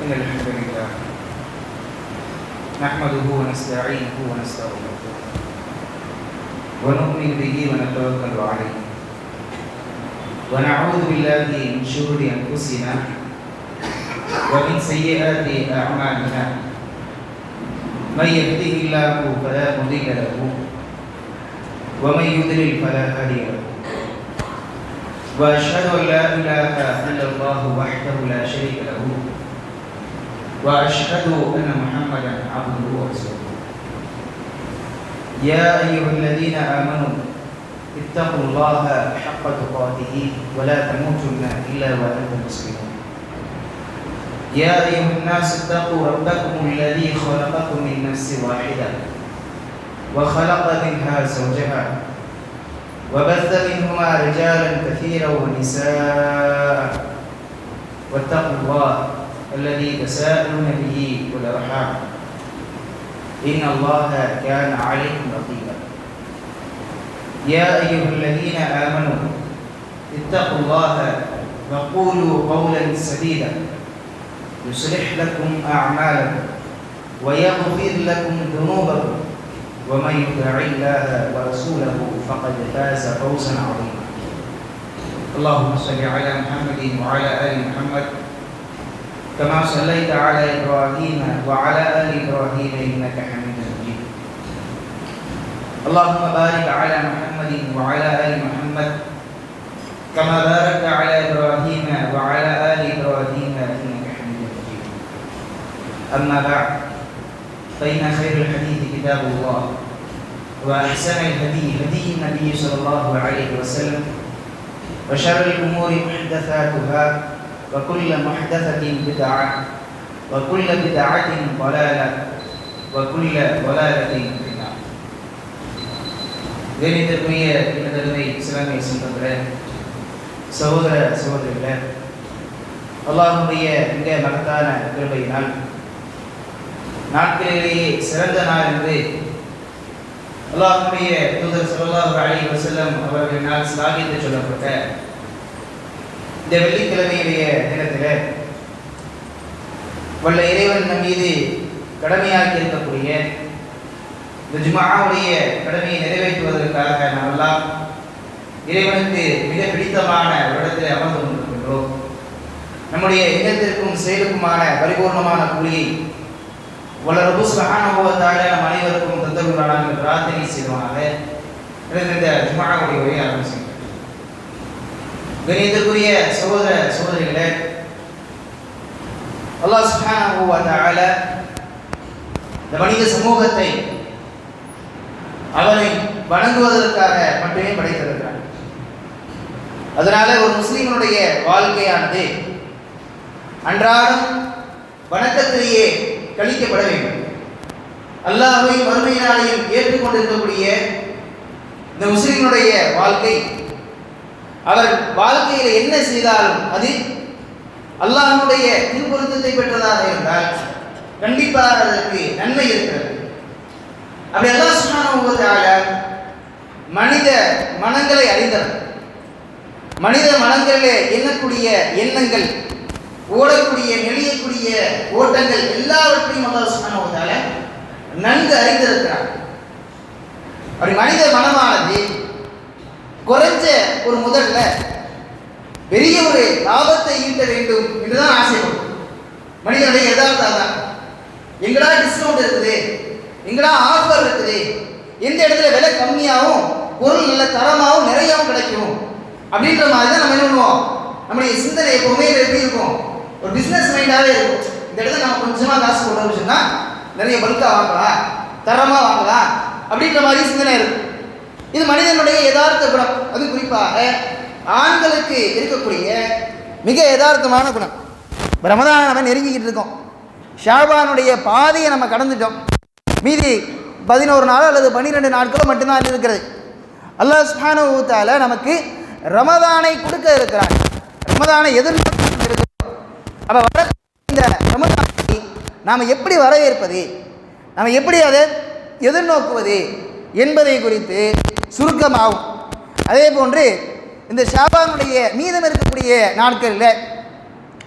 إن الحمد لله نحمده ونستعينه ونستغفره ونؤمن به ونتوكل عليه ونعوذ بالله من شرور أنفسنا ومن سيئات أعمالنا من يهده الله فلا مضل له ومن يضلل فلا هادي له وأشهد أن لا إله إلا الله وحده لا شريك له وأشهد أن محمدا عبده ورسوله يا أيها الذين آمنوا اتقوا الله حق تقاته ولا تموتن إلا وأنتم مسلمون يا أيها الناس اتقوا ربكم الذي خلقكم من نفس واحدة وخلق منها زوجها وبث منهما رجالا كثيرا ونساء واتقوا الله الذي تساءلون به والأرحام إن الله كان عليكم رقيبا يا أيها الذين آمنوا اتقوا الله وقولوا قولا سديدا يصلح لكم أعمالكم ويغفر لكم ذنوبكم ومن يطع الله ورسوله فقد فاز فوزا عظيما اللهم صل على محمد وعلى آل محمد كما صليت على إبراهيم وعلى آل إبراهيم إنك حميد مجيد اللهم بارك على محمد وعلى آل محمد كما باركت على إبراهيم وعلى آل إبراهيم إنك حميد مجيد أما بعد فإن خير الحديث كتاب الله وأحسن الهدي هدي النبي صلى الله عليه وسلم وشر الأمور محدثاتها وكل محدثة بدعة وكل بدعة ضلالة وكل ضلالة في النار. கணிதத்துக்குரிய இனதருமை இஸ்லாமிய சொந்தங்களே, சகோதர சகோதரிகளே, அல்லாஹ்வுடைய மிக மகத்தான கிருபையினால் நாட்களிலேயே சிறந்த நாள் என்று அல்லாஹ்வுடைய தூதர் ஸல்லல்லாஹு அலைஹி வஸல்லம் அவர்களினால் ஸ்லாகித்து சொல்லப்பட்ட இந்த வெள்ளிக்கிழமையுடைய தினத்தில் வல்ல இறைவன் நம் மீது கடமையாக்கி இருக்கக்கூடிய இந்த ஜும்ஆவுடைய கடமையை நிறைவேற்றுவதற்காக நாம் எல்லாம் இறைவனுக்கு மிக பிடித்தமான ஒரு இடத்தில் அமர்ந்து கொண்டிருக்கின்றோம். நம்முடைய எண்ணத்திற்கும் செயலுக்குமான பரிபூர்ணமான கூலியை வல்ல ரப்பு சுப்ஹானஹு வ தஆலா நம் அனைவருக்கும் தந்தருள்வானாக என்று பிரார்த்தனை செய்வானாக. இந்த ஜும்ஆவுடைய உரையை ஆரம்பிக்கிறேன். கணிதத்துக்குரிய சகோதர சகோதரிகளே, அல்லாஹ் சுப்ஹானஹு வ தஆலா இந்த மனித சமூகத்தை அவனை வணங்குவதற்காக மட்டுமே படைத்திருக்கிறார். அதனால ஒரு முஸ்லிமனுடைய வாழ்க்கையானது அன்றாடம் வணக்கத்திலேயே கழிக்கப்பட வேண்டும். அல்லாஹ்வை மறுமையினாலையும் ஏற்றுக்கொண்டிருக்கக்கூடிய இந்த முஸ்லிமனுடைய வாழ்க்கை அவர் வாழ்க்கையில் என்ன செய்தாலும் அது அல்லாஹ்வுடைய திருப்பொருத்தத்தை பெற்றதாக இருந்தால் கண்டிப்பாக அதற்கு நன்மை இருக்கிறது. அப்படி அல்லாஹ் சுப்ஹானஹு வ தஆலா மனித மனங்களை அறிந்தவர். மனித மனங்களிலே எண்ணக்கூடிய எண்ணங்கள், ஓடக்கூடிய நெளியக்கூடிய ஓட்டங்கள் எல்லாவற்றையும் அல்லாஹ் சுப்ஹானஹு வ தஆலா நன்கு அறிந்திருக்கிறார். அப்படி மனித மனமானது குறைஞ்ச ஒரு முதல்ல பெரிய ஒரு லாபத்தை ஈட்ட வேண்டும் என்றுதான் ஆசைப்படும். மனிதனுடைய யதார்த்தம் தான். எங்கடா டிஸ்கவுண்ட் இருக்குது, எங்கடா ஆஃபர் இருக்குது, எந்த இடத்துல விலை கம்மியாகவும் பொருள் நல்ல தரமாகவும் நிறையாவும் கிடைக்கும் அப்படின்ற மாதிரி தான் நம்ம என்ன பண்ணுவோம். நம்முடைய சிந்தனை எப்பவுமே எப்படி இருக்கும், ஒரு பிஸ்னஸ் மைண்டாகவே இருக்கும். இந்த இடத்துல நம்ம கொஞ்சமாக காசு கொண்டு வச்சோம்னா நிறைய பல்காக வாங்கலாம், தரமாக வாங்கலாம் அப்படின்ற மாதிரி சிந்தனை இருக்கும். இது மனிதனுடைய யதார்த்த குணம். அது குறிப்பாக ஆண்களுக்கு இருக்கக்கூடிய மிக யதார்த்தமான குணம். ரமதான் நம்ம நெருங்கிக்கிட்டு இருக்கோம். ஷாபானுடைய பாதையை நம்ம கடந்துட்டோம். மீதி 11 நாள் அல்லது 12 நாட்களும் மட்டும்தான் இருக்கிறது. அல்லாஹ் சுப்ஹானஹு வ தஆலா நமக்கு ரமதானை கொடுக்க இருக்கிறார். ரமதானை எதிர்நோக்கி இருக்கிறோம். அப்போ வர இந்த ரமதானை நாம் எப்படி வரவேற்பது, நாம் எப்படி அதை எதிர்நோக்குவது என்பதை குறித்து சுருக்கமாகும். அதே போன்று இந்த ஷாபானுடைய மீதம் இருக்கக்கூடிய நாட்களில்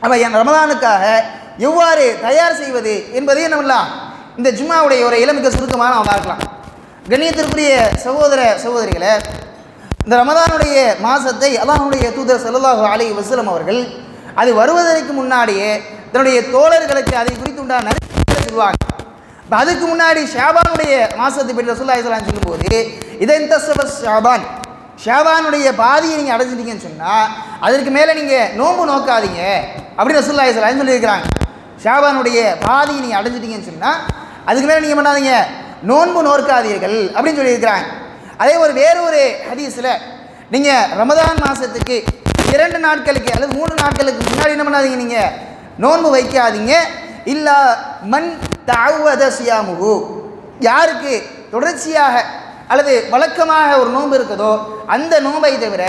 நம்ம ரமதானுக்காக எவ்வாறு தயார் செய்வது என்பதையும் நம்மளாம் இந்த ஜும்மாவுடைய ஒரு இளமிக்க சுருக்கமாக நாம் பார்க்கலாம். கண்ணியத்திற்குரிய சகோதர சகோதரிகளை, இந்த ரமதானுடைய மாதத்தை அல்லாஹ்வுடைய தூதர் ஸல்லல்லாஹு அலைஹி வஸல்லம் அவர்கள் அது வருவதற்கு முன்னாடியே தன்னுடைய தோழர்களுக்கு அதை குறித்து உண்டான நற்செய்திகளை சொல்லுவாங்க. அதுக்கு முன்னாடி ஷாபானுடைய மாதத்தை பற்றி ரசூலுல்லாஹி ஸல்லல்லாஹு அலைஹி வஸல்லம் சொல்லும்போது ஷாபான், ஷாபானுடைய பாதியை நீங்கள் அடைஞ்சிட்டீங்கன்னு சொன்னால் அதற்கு மேலே நீங்கள் நோன்பு நோக்காதீங்க அப்படின்னு ரசூலுல்லாஹி ஸல்லல்லாஹு அலைஹி வஸல்லம் சொல்லியிருக்கிறாங்க. ஷாபானுடைய பாதியை நீங்கள் அடைஞ்சிட்டீங்கன்னு சொன்னால் அதுக்கு மேலே நீங்கள் பண்ணாதீங்க, நோன்பு நோக்காதீர்கள் அப்படின்னு சொல்லியிருக்கிறாங்க. அதே வேறு ஒரு ஹதீஸில் நீங்கள் ரமதான் மாதத்துக்கு 2 நாட்களுக்கு அல்லது 3 நாட்களுக்கு முன்னாடி என்ன பண்ணாதீங்க, நீங்கள் நோன்பு வைக்காதீங்க. இல்லா மன் தஅவத சியாமுஹு, யாருக்கு தொடர்ச்சியாக அல்லது வழக்கமாக ஒரு நோன்பு இருக்குதோ அந்த நோன்பை தவிர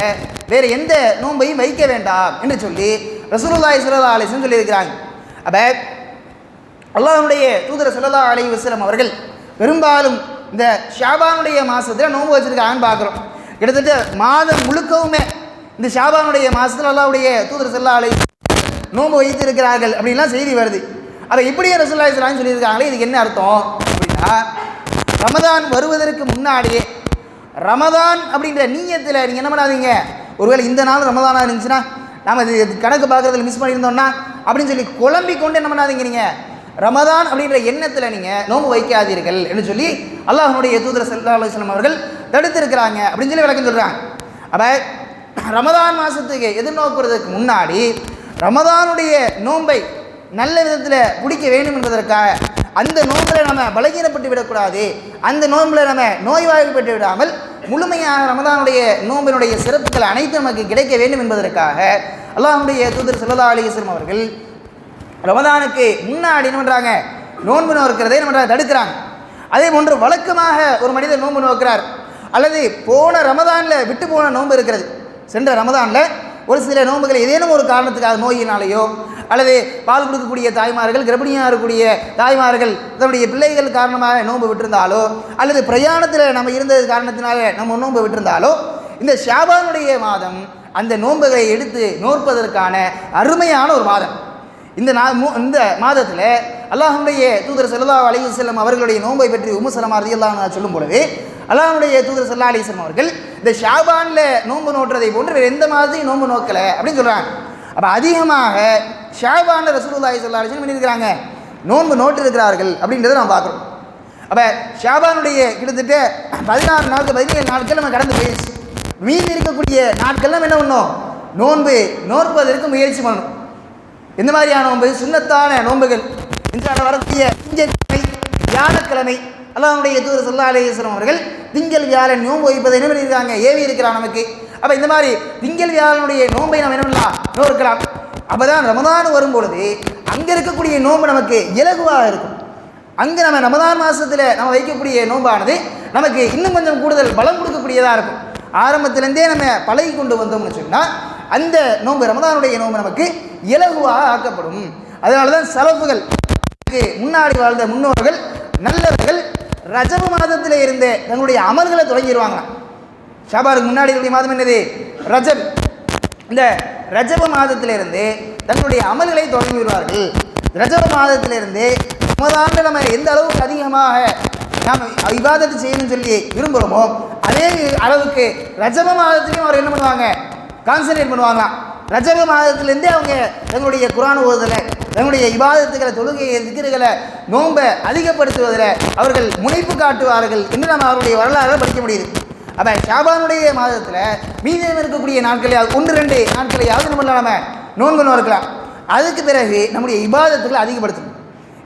வேறு எந்த நோன்பையும் வைக்க வேண்டாம் என்று சொல்லி ரசூலுல்லாஹி ஸல்லல்லாஹு அலைஹி வஸல்லம் சொல்லியிருக்கிறாங்க. அப்போ அல்லாஹ்வுடைய தூதர் ஸல்லல்லாஹு அலைஹி வஸல்லம் அவர்கள் பெரும்பாலும் இந்த ஷாபானுடைய மாதத்தில் நோன்பு வச்சுருக்காங்கன்னு பார்க்குறோம். கிட்டத்தட்ட மாதம் முழுக்கவுமே இந்த ஷாபானுடைய மாதத்தில் அல்லாஹ்வுடைய தூதர் ஸல்லல்லாஹு அலைஹி நோன்பு வைத்திருக்கிறார்கள் அப்படின்லாம் செய்தி வருது. அதை இப்படியே ரசூலுல்லாஹி ஸல்லல்லாஹு அலைஹி வஸல்லம் சொல்லியிருக்காங்களே, இதுக்கு என்ன அர்த்தம் அப்படின்னா, ரமதான் வருவதற்கு முன்னாடியே ரமதான் அப்படின்ற நீயத்தில் நீங்கள் என்ன பண்ணாதீங்க, ஒருவேளை இந்த நாள் ரமதானாக இருந்துச்சுன்னா நாம் இது கணக்கு பார்க்குறதுல மிஸ் பண்ணியிருந்தோம்னா அப்படின்னு சொல்லி குழம்பிக் கொண்டு என்ன பண்ணாதீங்க, நீங்கள் ரமதான் அப்படின்ற எண்ணத்தில் நீங்கள் நோன்பு வைக்காதீர்கள் என்று சொல்லி அல்லாஹ்வுடைய தூதர் ஸல்லல்லாஹு அலைஹி வஸல்லம் அவர்கள் தடுத்திருக்கிறாங்க அப்படின்னு சொல்லி விளக்கம் சொல்கிறாங்க. அப்போ ரமதான் மாதத்துக்கு எதிர்நோக்குறதுக்கு முன்னாடி ரமதானுடைய நோன்பை நல்ல விதத்தில் பிடிக்க வேண்டும் என்பதற்காக அந்த நோம்பில் நம்ம பலகீனப்பட்டு விடக்கூடாது, அந்த நோம்பில் நம்ம நோய்வாய்ப்பட்டு விடாமல் முழுமையாக ரமதானுடைய நோம்பினுடைய சிறப்புகள் அனைத்து நமக்கு கிடைக்க வேண்டும் என்பதற்காக அல்லாஹ்வுடைய தூதர் ஸல்லல்லாஹு அலைஹி வஸல்லம் அவர்கள் ரமதானுக்கு முன்னாடி என்ன பண்ணுறாங்க, நோன்பு நோக்கிறதை நம்ம தடுக்கிறாங்க. அதே போன்று வழக்கமாக ஒரு மனிதர் நோன்பு நோக்கிறார் அல்லது போன ரமதானில் விட்டு போன நோன்பு இருக்கிறது, சென்ற ரமதானில் ஒரு சில நோன்புகள் ஏதேனும் ஒரு காரணத்துக்காக நோயினாலேயோ அல்லது பால் கொடுக்கக்கூடிய தாய்மார்கள், கர்ப்பிணியாக இருக்கக்கூடிய தாய்மார்கள் தன்னுடைய பிள்ளைகள் காரணமாக நோன்பு விட்டிருந்தாலோ அல்லது பிரயாணத்தில் நம்ம இருந்தது காரணத்தினால நம்ம நோன்பு விட்டிருந்தாலோ இந்த ஷாபானுடைய மாதம் அந்த நோன்புகளை எடுத்து நோற்பதற்கான அருமையான ஒரு மாதம். இந்த மாதத்தில் அல்லாஹ்வுடைய தூதர் ஸல்லல்லாஹு அலைஹி வஸல்லம் அவர்களுடைய நோன்பை பற்றி உம்மு ஸலமா ரலியல்லாஹு அன்ஹா சொல்லும் பொழுது அல்லாஹ்வுடைய தூதர் ஸல்லல்லாஹு அலைஹி வஸல்லம் அவர்கள் இந்த ஷாபானில் நோன்பு நோட்டுறதை போன்று வேறு எந்த மாதத்தையும் நோன்பு நோக்கலை அப்படின்னு சொல்கிறாங்க. அப்போ அதிகமாக ஷாபானில் ரசூலுல்லாஹி ஸல்லல்லாஹு அலைஹி வஸல்லம் பண்ணியிருக்கிறாங்க, நோன்பு நோட்டு இருக்கிறார்கள் அப்படின்றத நாம் பார்க்குறோம். அப்போ ஷாபானுடைய கிட்டத்தட்ட 16 நாட்கள் 17 நாட்கள் நம்ம கடந்து போயிடுச்சு. மீதி இருக்கக்கூடிய நாட்கள்லாம் என்ன பண்ணணும், நோன்பு நோற்பதற்கு முயற்சி பண்ணணும். எந்த மாதிரியான நோன்பு, சுன்னத்தான நோன்புகள். இன்ஷாஅல்லாஹ் வரக்கூடிய திங்கட்கிழமை வியாழக்கிழமை அல்லாஹ்வுடைய தூதர் ஸல்லல்லாஹு அலைஹி வஸல்லம் அவர்கள் திங்கள் வியாழன் நோன்பு வைப்பதை என்ன பண்ணியிருக்காங்க, ஏவி இருக்கிறான் நமக்கு. அப்போ இந்த மாதிரி திங்கள் வியாழனுடைய நோன்பை நம்ம என்ன பண்ணலாம், நோக்கலாம். அப்போ தான் ரமதான் வரும்பொழுது அங்கே இருக்கக்கூடிய நோன்பு நமக்கு இலகுவாக இருக்கும். அங்கே நம்ம ரமதான் மாதத்தில் நம்ம வைக்கக்கூடிய நோன்பானது நமக்கு இன்னும் கொஞ்சம் கூடுதல் பலம் கொடுக்கக்கூடியதாக இருக்கும். ஆரம்பத்திலேருந்தே நம்ம பழகி கொண்டு வந்தோம்னு சொன்னால் அந்த நோன்பு ரமதானுடைய நோன்பு நமக்கு இலகுவாக ஆக்கப்படும். அதனால தான் சலஃபுகள் முன்னாடி வாழ்ந்த முன்னோர்கள் நல்லவர்கள் ரஜப மாதத்தில் இருந்த தன்னுடைய அமல்களை தொடங்கிடுவாங்க. ஷாபானுக்கு முன்னாடி இருக்கக்கூடிய மாதம் என்னது, ரஜப். இந்த ரஜப மாதத்திலிருந்து தன்னுடைய அமல்களை தொடங்கி விடுவார்கள். ரஜப மாதத்திலிருந்து ரமதானில் நம்ம எந்த அளவுக்கு அதிகமாக நாம் இபாதத்து செய்யணும்னு சொல்லி விரும்புகிறோமோ அதே அளவுக்கு ரஜப மாதத்துலேயும் அவர் என்ன பண்ணுவாங்க, கான்சன்ட்ரேட் பண்ணுவாங்களாம். ரஜப மாதத்திலேருந்தே அவங்க தங்களுடைய குர்ஆன் ஓதுதலை, தங்களுடைய இபாதத்துகளை, தொழுகையை, திக்ருகளை, நோன்பை அதிகப்படுத்துவதில் அவர்கள் முனைப்பு காட்டுவார்கள் என்று நம்ம அவருடைய வரலாறு படிக்க முடியுது. அப்போ ஷாபானுடைய மாதத்தில் மீதம் இருக்கக்கூடிய நாட்களையாவது 1-2 நாட்களையாவது நம்ம நோன்பு நோக்கலாம். அதுக்கு பிறகு நம்முடைய இபாதத்துகளை அதிகப்படுத்தணும்.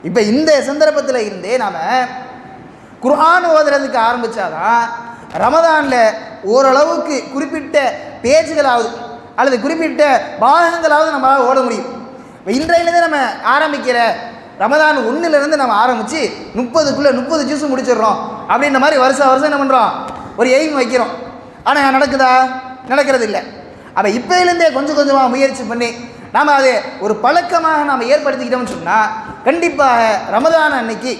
இப்போ இந்த சந்தர்ப்பத்தில் இருந்தே நாம் குர்ஆன் ஓதுறதுக்கு ஆரம்பித்தாதான் ரமதானில் ஓரளவுக்கு குறிப்பிட்ட பேஜுகளாவது அல்லது குறிப்பிட்ட பாகங்களாவது நம்மளால் ஓட முடியும். இப்போ இன்றையிலேருந்து நம்ம ஆரம்பிக்கிற ரமதான் 1லேருந்து நம்ம ஆரம்பித்து 30 ஜூஸ் முடிச்சிடுறோம் அப்படின்ற மாதிரி வருஷம் என்ன பண்ணுறோம், ஒரு எய்ம் வைக்கிறோம். ஆனால் நடக்குதா, நடக்கிறது இல்லை. அப்போ இப்போலேருந்தே கொஞ்சம் கொஞ்சமாக முயற்சி பண்ணி நாம் அதை ஒரு பழக்கமாக நாம் ஏற்படுத்திக்கிட்டோம்னு சொன்னால் கண்டிப்பாக ரமதான் அன்னைக்கு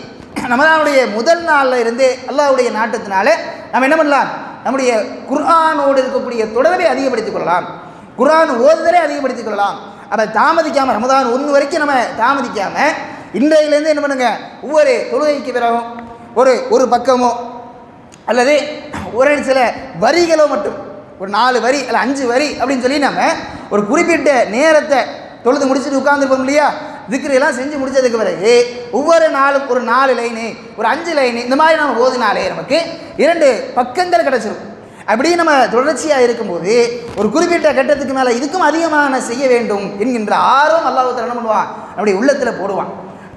ரமதானுடைய முதல் நாளில் இருந்து அல்லாஹ்வுடைய நாட்டத்தினால நம்ம என்ன பண்ணலாம், நம்முடைய குர்ஆனோடு இருக்கக்கூடிய தொடர்பை அதிகப்படுத்திக் கொள்ளலாம், குர்ஆன் ஓதுதலை அதிகப்படுத்திக் கொள்ளலாம். அதை தாமதிக்காமல் ரமதான் 1 வரைக்கும் நம்ம தாமதிக்காமல் இன்றையிலேருந்து என்ன பண்ணுங்க, ஒவ்வொரு தொழுகைக்கு பிறகும் ஒரு பக்கமோ அல்லது ஒரு சில வரிகளோ மட்டும், ஒரு 4 வரி அல்ல 5 வரி அப்படின்னு சொல்லி நம்ம ஒரு குறிப்பிட்ட நேரத்தை தொழுது முடிச்சுட்டு உட்கார்ந்துருப்போம் இல்லையா, திக்ரெல்லாம் செஞ்சு முடிச்சதுக்கு பிறகு ஒவ்வொரு நாளும் ஒரு 4 லைனு ஒரு 5 லைனு இந்த மாதிரி நம்ம ஓதினாலே நமக்கு 2 பக்கங்கள் கிடச்சிரும். அப்படி நம்ம தொடர்ச்சியாக இருக்கும்போது ஒரு குறிப்பிட்ட கட்டத்துக்கு மேலே இதுக்கும் அதிகமாக செய்ய வேண்டும் என்கின்ற ஆர்வம் அல்லாஹ் என்ன பண்ணுவான், நம்முடைய உள்ளத்தில் போடுவான்.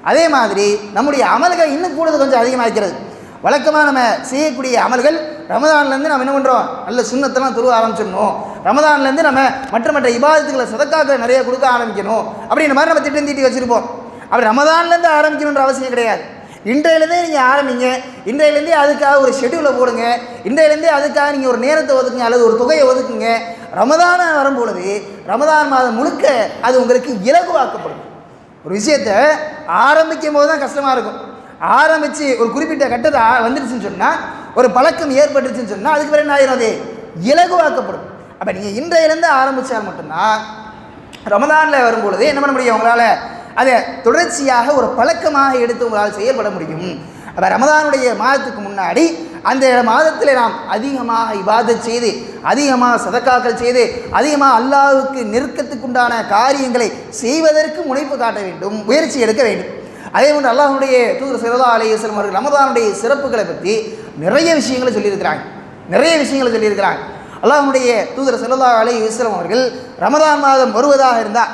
அதே மாதிரி நம்முடைய அமல்கள் இன்னும் கூடுதல் கொஞ்சம் அதிகமாகிறது. வழக்கமாக நம்ம செய்யக்கூடிய அமல்கள் ரமதான்லேருந்து நம்ம என்ன பண்ணுறோம், நல்ல சுன்னத்தெல்லாம் தொழுவ ஆரம்பிச்சிடணும், ரமதான்லேருந்து நம்ம மற்ற இபாதத்துக்களை சதக்காக்களை நிறைய கொடுக்க ஆரம்பிக்கணும் அப்படின்ற மாதிரி நம்ம திட்டம் தீட்டி வச்சுருப்போம். அப்படி ரமதான்லேருந்து ஆரம்பிக்கணுன்ற அவசியம் கிடையாது. இன்றையிலேருந்தே நீங்கள் ஆரம்பிங்க, இன்றையிலேருந்தே அதுக்காக ஒரு ஷெடியூலை போடுங்க, இன்றையிலேருந்தே அதுக்காக நீங்கள் ஒரு நேரத்தை ஒதுக்குங்க அல்லது ஒரு தொகையை ஒதுக்குங்க. ரமதான வரும்பொழுது ரமதான் மாதம் முழுக்க அது உங்களுக்கு இலகுவாக்கப்படும். ஒரு விஷயத்தை ஆரம்பிக்கும் போது தான் கஷ்டமாக இருக்கும். ஆரம்பித்து ஒரு குறிப்பிட்ட கட்டத்தை வந்துடுச்சுன்னு சொன்னால், ஒரு பழக்கம் ஏற்பட்டுருச்சுன்னு சொன்னால் அதுக்கு பிறகு என்ன ஆயிரும், அது இலகுவாக்கப்படும். அப்போ நீங்கள் இன்றையிலேருந்து ஆரம்பித்தால் மட்டும்தான் ரமதானில் வரும்பொழுது என்ன பண்ண முடியும், உங்களால் அதை தொடர்ச்சியாக ஒரு பழக்கமாக எடுத்து உங்களால் செயல்பட முடியும். அப்போ ரமதானுடைய மாதத்துக்கு முன்னாடி அந்த மாதத்தில் நாம் அதிகமாக இபாதத் செய்து, அதிகமாக சதக்காக்கள் செய்து, அதிகமாக அல்லாஹ்வுக்கு நெருக்கத்துக்குண்டான காரியங்களை செய்வதற்கு முனைப்பு காட்ட வேண்டும், முயற்சி எடுக்க வேண்டும். அதே போன்று அல்லாஹ்வுடைய தூதர் ஸல்லல்லாஹு அலைஹி வஸல்லம் அவர்கள் ரமதானுடைய சிறப்புகளை பற்றி நிறைய விஷயங்களை சொல்லியிருக்கிறாங்க. அல்லாஹ்வுடைய தூதர் ஸல்லல்லாஹு அலைஹி வஸல்லம் அவர்கள் ரமதான் மாதம் வருவதாக இருந்தால்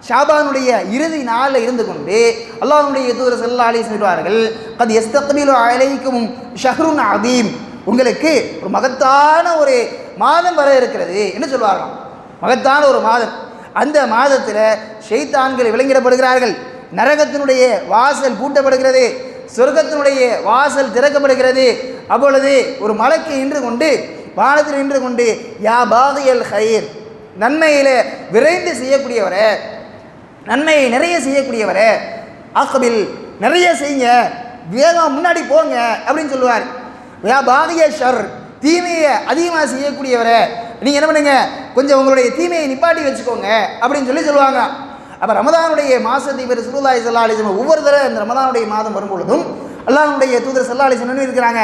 ஷாபானுடைய இறுதி நாளில் இருந்து கொண்டு அல்லாஹ்வுடைய தூதர் ஸல்லல்லாஹு அலைஹி வஸல்லம் சொல்வார்கள், கத் யஸ்தக்பிலு அலைக்கும் ஷஹ்ருன் அதீம், உங்களுக்கு ஒரு மகத்தான ஒரு மாதம் வர இருக்கிறது என்று சொல்வார்கள். மகத்தான ஒரு மாதம், அந்த மாதத்தில் ஷைத்தான்கள் விலங்கிடப்படுகிறார்கள், நரகத்தினுடைய வாசல் பூட்டப்படுகிறது, சொர்க்கத்தினுடைய வாசல் திறக்கப்படுகிறது. அப்பொழுது ஒரு மலக்கு நின்று கொண்டு வானத்தில் நின்று கொண்டு, யா பாகியல் ஹைர், நன்மையில் விரைந்து செய்யக்கூடியவரே, நன்மையை நிறைய செய்யக்கூடியவரே, ஆக்கபில் நிறைய செய்யுங்க, வேகம் முன்னாடி போங்க அப்படின்னு சொல்லுவார். யா பாகிய ஷர், தீமையை அதிகமாக செய்யக்கூடியவரே, நீங்கள் என்ன பண்ணுங்க, கொஞ்சம் உங்களுடைய தீமையை நிப்பாட்டி வச்சுக்கோங்க அப்படின்னு சொல்லுவாங்க. அப்போ ரமதானுடைய மாதத்தை பேர் ரசூலுல்லாஹி ஸல்லல்லாஹு அலைஹி வஸல்லம் ஒவ்வொரு தடவை இந்த ரமதானுடைய மாதம் வரும்பொழுதும் அல்லாஹ்வுடைய தூதர் ஸல்லல்லாஹு அலைஹி வஸல்லம் இருக்கிறாங்க,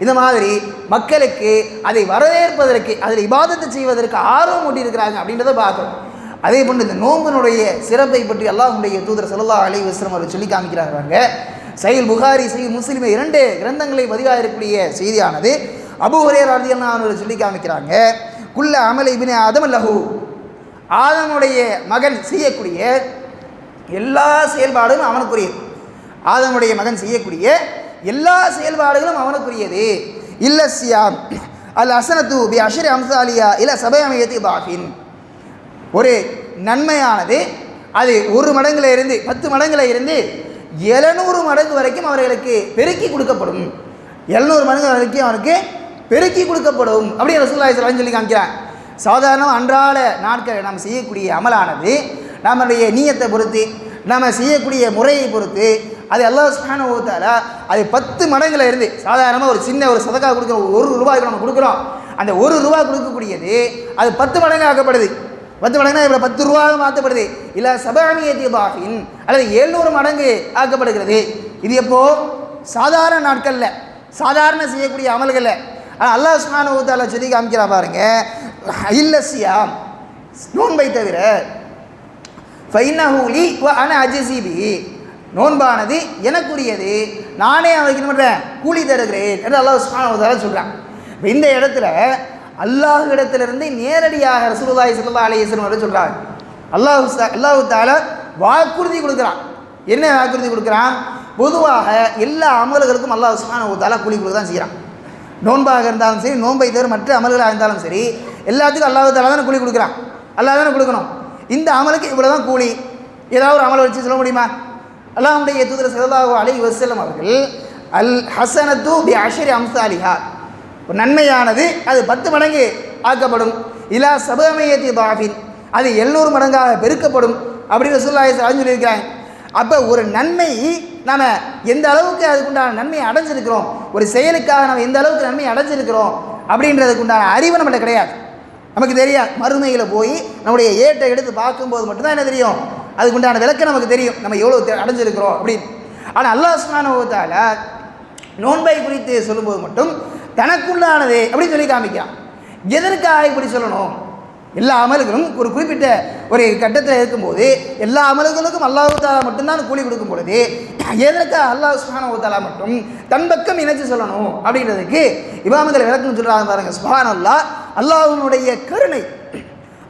இந்த மாதிரி மக்களுக்கு அதை வரவேற்பதற்கு, அதில் இபாதத்தை செய்வதற்கு ஆர்வம் ஊட்டி இருக்கிறாங்க அப்படின்றத பார்க்கணும். அதே போன்று இந்த நோம்பினுடைய சிறப்பை பற்றி அல்லாஹ்வுடைய தூதர் ஸல்லல்லாஹு அலைஹி வஸல்லம் அவர் சொல்லி காமிக்கிறாங்க. சஹீஹ் புகாரி, சஹீஹ் முஸ்லிம் 2 கிரந்தங்களை பதிவாக இருக்கக்கூடிய செய்தியானது அபூ ஹுரைரா ரலியல்லாஹு அன்ஹு சொல்லி காமிக்கிறாங்க, குல்ல அமல் இப்னு ஆதம் லஹு, ஆதமுடைய மகன் செய்யக்கூடிய எல்லா செயல்பாடுகளும் அவனுக்குரியது. ஆதமுடைய மகன் செய்யக்கூடிய எல்லா செயல்பாடுகளும் அவனுக்குரியது. இல்ல சியாம் அல் ஹஸனத்து பி அஷ்ரி அம்சாலியா இல்ல சபயமியத்தி பாஃபின், ஒரு நன்மையானது அது 1 மடங்குல இருந்து 10 மடங்குல இருந்து 700 மடங்கு வரைக்கும் அவர்களுக்கு பெருக்கி கொடுக்கப்படும். 700 மடங்கு வரைக்கும் அவனுக்கு பெருக்கி கொடுக்கப்படும் அப்படின்னு ரசூலுல்லாஹி ஸல்லல்லாஹு அலைஹி வஸல்லம் சொல்லி காமிக்கிறான். சாதாரண அன்றாட நாட்கள் நாம் செய்யக்கூடிய அமலானது நம்முடைய நீயத்தை பொறுத்து, நம்ம செய்யக்கூடிய முறையை பொறுத்து அது அல்லாஹ் சுப்ஹானஹு வ தஆலா அது 10 மடங்குல இருந்து, சாதாரணமாக ஒரு சின்ன ஒரு சதக்கா கொடுக்குறோம், ₹1 நம்ம கொடுக்குறோம், அந்த ₹1 கொடுக்கக்கூடியது அது 10 மடங்கு ஆக்கப்படுது. 10 மடங்குனா இப்போ ₹10 மாற்றப்படுது. இல்லை சபஅமியத்தி பாஃபின் அல்லது 700 மடங்கு ஆக்கப்படுகிறது. இது எப்போ சாதாரண நாட்களில், சாதாரண செய்யக்கூடிய அமல்களில். ஆனால் அல்லாஹ் சுப்ஹானஹு வ தஆலா சொல்லி காமிக்கிறா பாருங்க, இல்ல சியாம், நோன்பை தவிர, ஃபைன்னஹு லி வ அனா அஜ்ஸி பிஹி, நோன்பானது எனக்குரியது, நானே அவருக்கு என்ன பண்ணுறேன், கூலி தருகிறேன் என்று அல்லாஹ் சுப்ஹானஹு வ தஆலா சொல்கிறான். இப்போ இந்த இடத்துல அல்லாஹ் இடத்திலிருந்து நேரடியாக ரசூலுல்லாஹி ஸல்லல்லாஹு அலைஹி வஸல்லம் அவர்கள் சொல்கிறாங்க. அல்லாஹ் தஆலா வாக்குறுதி கொடுக்குறான். என்ன வாக்குறுதி கொடுக்குறான்? பொதுவாக எல்லா அமல்களுக்கும் அல்லாஹ் சுப்ஹானஹு வ தஆலா கூலி கொடுக்க தான் செய்கிறான். நோன்பாக இருந்தாலும் சரி, நோன்பை தவிர மற்ற அமல்களாக இருந்தாலும் சரி, எல்லாத்துக்கும் அல்லாஹ் தஆலா தானே கூலி கொடுக்குறான், அல்லாஹ் தானே கொடுக்கணும். இந்த அமலுக்கு இவ்வளோ தான் கூலி, ஏதாவது ஒரு அமலை வச்சு சொல்ல முடியுமா? அல்லாஹ்வுடைய தூதர் ஸல்லல்லாஹு அலைஹி வஸல்லம் அவர்கள் அல் ஹஸனத்து பி அஷ்ரி அம்சாலிஹா, ஒரு நன்மையானது அது 10 மடங்கு ஆக்கப்படும். இலா சபஅமியத்தி பாஃபின், அது 700 மடங்காக பெருக்கப்படும் அப்படின்னு ரசூலுல்லாஹி ஸல்லல்லாஹு அலைஹி வஸல்லம் சொல்லியிருக்கிறாங்க. அப்போ ஒரு நன்மை நம்ம எந்த அளவுக்கு அதுக்குண்டான நன்மையை அடைஞ்சிருக்கிறோம், ஒரு செயலுக்காக நம்ம எந்த அளவுக்கு நன்மையை அடைஞ்சிருக்கிறோம் அப்படின்றதுக்குண்டான அறிவு நம்மகிட்ட கிடையாது. நமக்கு தெரியாது. மறுமையில் போய் நம்முடைய ஏட்டை எடுத்து பார்க்கும்போது மட்டும்தான் என்ன தெரியும், அதுக்குண்டான விளக்கம் நமக்கு தெரியும், நம்ம எவ்வளோ அடைஞ்சிருக்கிறோம் அப்படின்னு. ஆனால் அல்லாஹ் சுப்ஹானஹு வ தஆலா நோன்பை குறித்து சொல்லும்போது மட்டும் தனக்குள்ளானது அப்படின்னு சொல்லி காமிக்கிறான். எதற்காக இப்படி சொல்லணும்? எல்லா அமல்களும் ஒரு குறிப்பிட்ட ஒரு கட்டத்தில் இருக்கும்போது எல்லா அமல்களுக்கும் அல்லாஹ் தஆலா மட்டும்தான் கூலி கொடுக்கும் பொழுது எதற்காக அல்லாஹ் சுப்ஹானஹு வ தஆலா மட்டும் தன் பக்கம் இணைச்சு சொல்லணும் அப்படின்றதுக்கு இமாம்கள் விளக்கம் சொல்கிறாங்க பாருங்க. சுப்ஹானல்லாஹ், அல்லாஹ்வுடைய கருணை,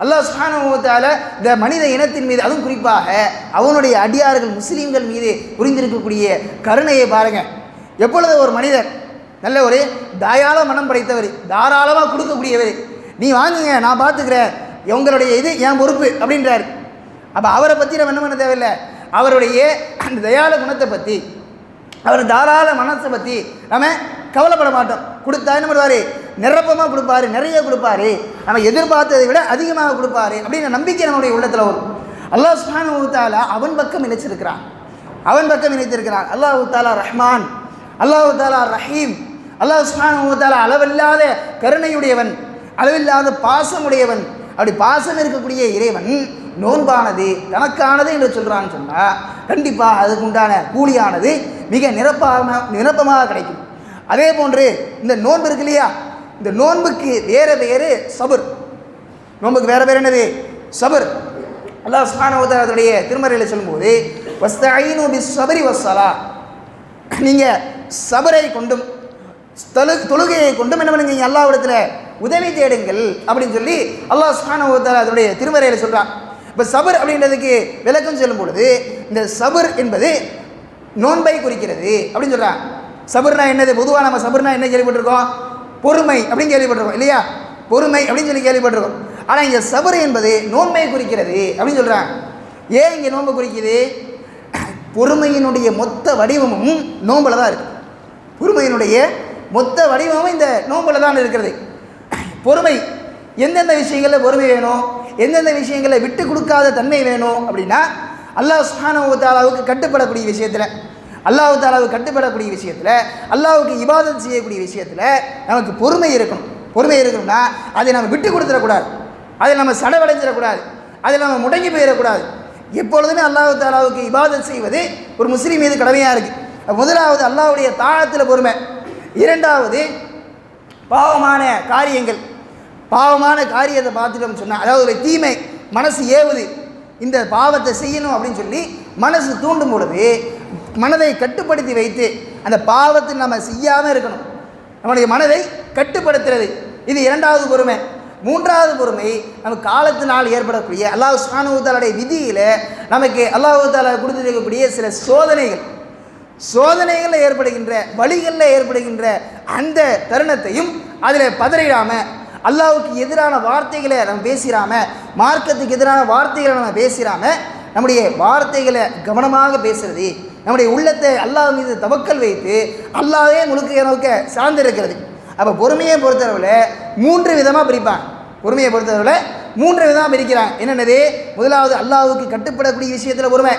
அல்லாஹ் சுப்ஹானஹு வ தஆலா இந்த மனித இனத்தின் மீது, அதுவும் குறிப்பாக அவனுடைய அடியார்கள் முஸ்லீம்கள் மீது புரிந்திருக்கக்கூடிய கருணையை பாருங்க. எப்பொழுது ஒரு மனிதர் நல்ல ஒரு தயாள மனம் படைத்தவர், தாராளமாக கொடுக்கக்கூடியவர், நீ வாங்குங்க நான் பார்த்துக்கிறேன், உங்களுடைய இது என் பொறுப்பு அப்படின்றார். அப்போ அவரை பற்றி நம்ம என்ன பண்ண தேவையில்லை, அவருடைய அந்த தயாள குணத்தை பற்றி, அவர் தாராள மனசை பற்றி நம்ம கவலைப்பட மாட்டோம். கொடுத்தா என்ன பண்ணுவார், நிரப்பமாக கொடுப்பாரு, நிறைய கொடுப்பாரு, நம்ம எதிர்பார்த்ததை விட அதிகமாக கொடுப்பாரு அப்படின்ற நம்பிக்கை நம்முடைய உள்ளத்தில் வரும். அல்லாஹ் சுப்ஹானஹு வ தஆலா அவன் பக்கம் இணைச்சிருக்கிறான், அவன் பக்கம் இணைத்திருக்கிறான். அல்லாஹ் தஆலா ரஹ்மான், அல்லாஹ் தஆலா ரஹீம், அல்லாஹ் சுப்ஹானஹு வ தஆலா அளவில்லாத கருணையுடையவன், அளவில்லாத பாசமுடையவன். அப்படி பாசம் இருக்கக்கூடிய இறைவன் நோன்பானது தனக்கானது என்று சொல்கிறான்னு சொன்னால் கண்டிப்பாக அதுக்குண்டான கூலியானது மிக நிரப்பமாக கிடைக்கும். அதே போன்று இந்த நோன்பு இருக்கு இல்லையா, இந்த நோன்புக்கு வேறு வேறு சபர், நோன்புக்கு வேறு வேறு என்னது, சபர். அல்லாஹ் சுப்ஹானஹு வ தஆலா அதனுடைய திருமறையில் சொல்லும்போது வஸ்தஈனு பிஸ்ஸப்ரி வஸ்ஸலா, நீங்கள் சபரை கொண்டும் தொழுகையை கொண்டும் என்ன பண்ணுங்க, அல்லாஹ்விடத்தில் உதவி தேடுங்கள் அப்படின்னு சொல்லி அல்லாஹ் சுப்ஹானஹு வ தஆலா அதனுடைய திருமறையில் சொல்கிறான். இப்போ சபர் அப்படின்றதுக்கு விளக்கம் சொல்லும் பொழுது இந்த சபர் என்பது நோன்பை குறிக்கிறது அப்படின்னு சொல்கிறான். சபர்னா என்னது, பொதுவாக நம்ம சபர்னா என்ன கேள்விப்பட்டிருக்கோம், பொறுமை அப்படின்னு கேள்விப்பட்டிருக்கோம் இல்லையா, பொறுமை அப்படின்னு சொல்லி கேள்விப்பட்டிருக்கோம். ஆனால் இங்கே சபர் என்பது நோன்பை குறிக்கிறது அப்படின்னு சொல்கிறாங்க. ஏன் இங்கே நோன்பு குறிக்குது, பொறுமையினுடைய மொத்த வடிவமும் நோம்பில் தான் இருக்குது. பொறுமையினுடைய மொத்த வடிவமும் இந்த நோம்பில் தான் இருக்கிறது. பொறுமை, எந்தெந்த விஷயங்களில் பொறுமை வேணும், எந்தெந்த விஷயங்களில் விட்டு கொடுக்காத தன்மை வேணும் அப்படின்னா அல்லாஹ் சுப்ஹானஹு வ தஆலாவுக்கு கட்டுப்படக்கூடிய விஷயத்தில், அல்லாஹ் தஆலாவுக்கு கட்டுப்படக்கூடிய விஷயத்தில், அல்லாஹ்வுக்கு இபாதத் செய்யக்கூடிய விஷயத்தில் நமக்கு பொறுமை இருக்கணும். பொறுமை இருக்கணும்னா அதை நம்ம விட்டு கொடுத்துடக்கூடாது, அதில் நம்ம சடவடைஞ்சிடக்கூடாது, அதில் நம்ம முடங்கி போயிடக்கூடாது. எப்பொழுதுமே அல்லாஹ் தஆலாவுக்கு இபாதத் செய்வது ஒரு முஸ்லீம் மீது கடமையாக இருக்குது. முதலாவது அல்லாஹ்வுடைய தாஅத்தில் பொறுமை, இரண்டாவது பாவமான காரியங்கள், பாவமான காரியத்தை பார்த்துட்டோம்னு சொன்னால், அதாவது ஒரு தீமை மனசு ஏவுது, இந்த பாவத்தை செய்யணும் அப்படின்னு சொல்லி மனசு தூண்டும் பொழுது மனதை கட்டுப்படுத்தி வைத்து அந்த பாவத்தை நம்ம செய்யாமல் இருக்கணும், நம்முடைய மனதை கட்டுப்படுத்துறது, இது இரண்டாவது பொறுமை. மூன்றாவது பொறுமை நம்ம காலத்தினால் ஏற்படக்கூடிய அல்லாஹ் சுப்ஹானஹு வ தஆலாவுடைய விதியில் நமக்கு அல்லாஹ் தஆலா கொடுத்திருக்கக்கூடிய சில சோதனைகளில் ஏற்படுகின்ற வழிகளில் ஏற்படுகின்ற அந்த தருணத்தையும் அதில் பதறிடாமல், அல்லாஹ்வுக்கு எதிரான வார்த்தைகளை நம்ம பேசிடாமல், மார்க்கத்துக்கு எதிரான வார்த்தைகளை நம்ம பேசிடாமல் நம்முடைய வார்த்தைகளை கவனமாக பேசுறது, நம்முடைய உள்ளத்தை அல்லாஹ் மீது தவக்கல் வைத்து அல்லாஹ்வே முழுக்க சார்ந்திருக்கிறது. அப்போ பொறுமையை பொறுத்தளவில் மூன்று விதமாக பிரிப்பாங்க. பொறுமையை பொறுத்தளவில் மூன்று விதமாக பிரிக்கிறாங்க. என்னென்னது, முதலாவது அல்லாஹ்வுக்கு கட்டுப்படக்கூடிய விஷயத்தில் பொறுமை,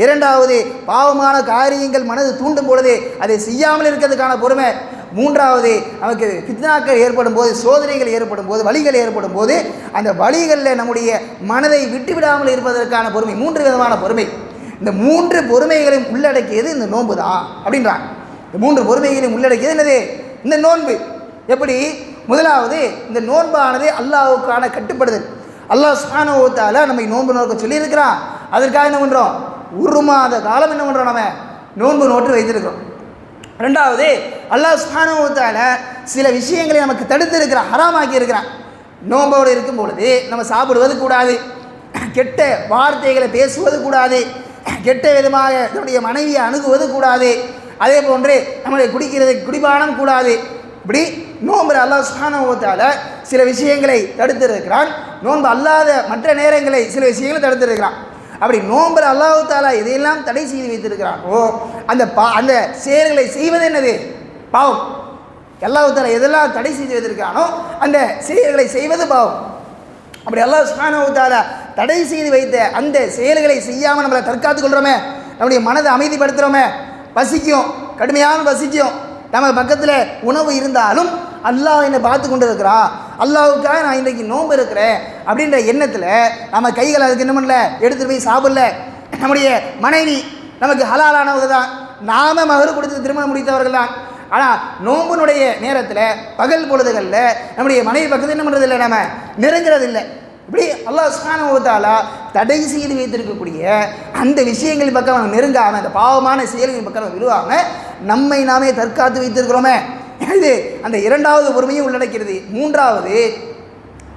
இரண்டாவது பாவமான காரியங்கள் மனது தூண்டும் பொழுது அதை செய்யாமல் இருக்கிறதுக்கான பொறுமை, மூன்றாவது நமக்கு ஃபித்னாக்கள் ஏற்படும் போது, சோதனைகள் ஏற்படும் போது, வழிகள் ஏற்படும் போது அந்த வழிகளில் நம்முடைய மனதை விட்டுவிடாமல் இருப்பதற்கான பொறுமை. மூன்று விதமான பொறுமை. இந்த மூன்று பொறுமைகளையும் உள்ளடக்கியது இந்த நோன்பு தான் அப்படின்றாங்க. இந்த மூன்று பொறுமைகளையும் உள்ளடக்கியது என்னது, இந்த நோன்பு. எப்படி, முதலாவது இந்த நோன்பானது அல்லாஹ்வுக்கான கட்டுப்படுதல். அல்லாஹ் சுப்ஹானஹு வ தஆலா நம்மை நோன்பு நோக்க சொல்லியிருக்கிறான். அதற்காக என்ன பண்ணுறோம், ஒரு மாத காலம் என்ன பண்ணுறோம், நம்ம நோன்பு நோட்டு வைத்திருக்கிறோம். ரெண்டாவது, அல்லாஹ் சுப்ஹானஹு வ தஆலா சில விஷயங்களை நமக்கு தடுத்து இருக்கிறான், ஹராமாக்கி இருக்கிறான். நோம்போடு இருக்கும் பொழுது நம்ம சாப்பிடுவது கூடாது, கெட்ட வார்த்தைகளை பேசுவது கூடாது, கெட்ட விதமாக நம்முடைய மனைவியை அணுகுவது கூடாது, அதே போன்று நம்முடைய குடிபானம் கூடாது. இப்படி நோன்பு அல்லாஹ் சுப்ஹானஹு வ தஆலா சில விஷயங்களை தடுத்திருக்கிறான். நோன்பு அல்லாத மற்ற நேரங்களை சில விஷயங்களை தடுத்திருக்கிறான். அப்படி நோன்பு அல்லாஹ் தஆலா இதையெல்லாம் தடை செய்து வைத்திருக்கிறானோ அந்த செயல்களை செய்வது என்னது, பாவம். அல்லாஹ் தஆலா எதெல்லாம் தடை செய்து வைத்திருக்கிறானோ அந்த செயல்களை செய்வது பாவம். அப்படி அல்லாஹ் சுப்ஹானஹு வ தஆலா தடை செய்து வைத்த அந்த செயல்களை செய்யாமல் நம்மளை தற்காத்துக் கொள்கிறோமே, நம்முடைய மனதை அமைதிப்படுத்துகிறோமே, பசிக்கும், கடுமையான பசிக்கும், நம்ம பக்கத்தில் உணவு இருந்தாலும் அல்லாஹ் என்னை பார்த்து கொண்டு இருக்கிறான், அல்லாஹ்வுக்காக நான் இன்றைக்கு நோன்பு இருக்கிறேன் அப்படின்ற எண்ணத்தில் நம்ம கைகளை அதுக்கு என்ன பண்ணல, எடுத்துகிட்டு போய் சாப்பிடல. நம்முடைய மனைவி நமக்கு ஹலாலானவங்க தான், நாம மகர் கொடுத்து திருமணம் முடித்தவர்கள் தான். ஆனால் நோம்பினுடைய நேரத்தில் பகல் பொழுதுகளில் நம்முடைய மனைவி பக்கத்தில் என்ன பண்ணுறதில்லை, நம்ம நெருங்கிறதில்லை. இப்படி அல்லாஹ் சுப்ஹானஹு வ தஆலா தடை செய்து வைத்திருக்கக்கூடிய அந்த விஷயங்கள் பக்கம் நம்ம நெருங்காமல், அந்த பாவமான செயல்களின் பக்கம் நம்ம விழுவாமல் நம்மை நாமே தற்காத்து வைத்திருக்கிறோமே, இது அந்த இரண்டாவது பொறுமையும் உள்ளடக்கிறது. மூன்றாவது,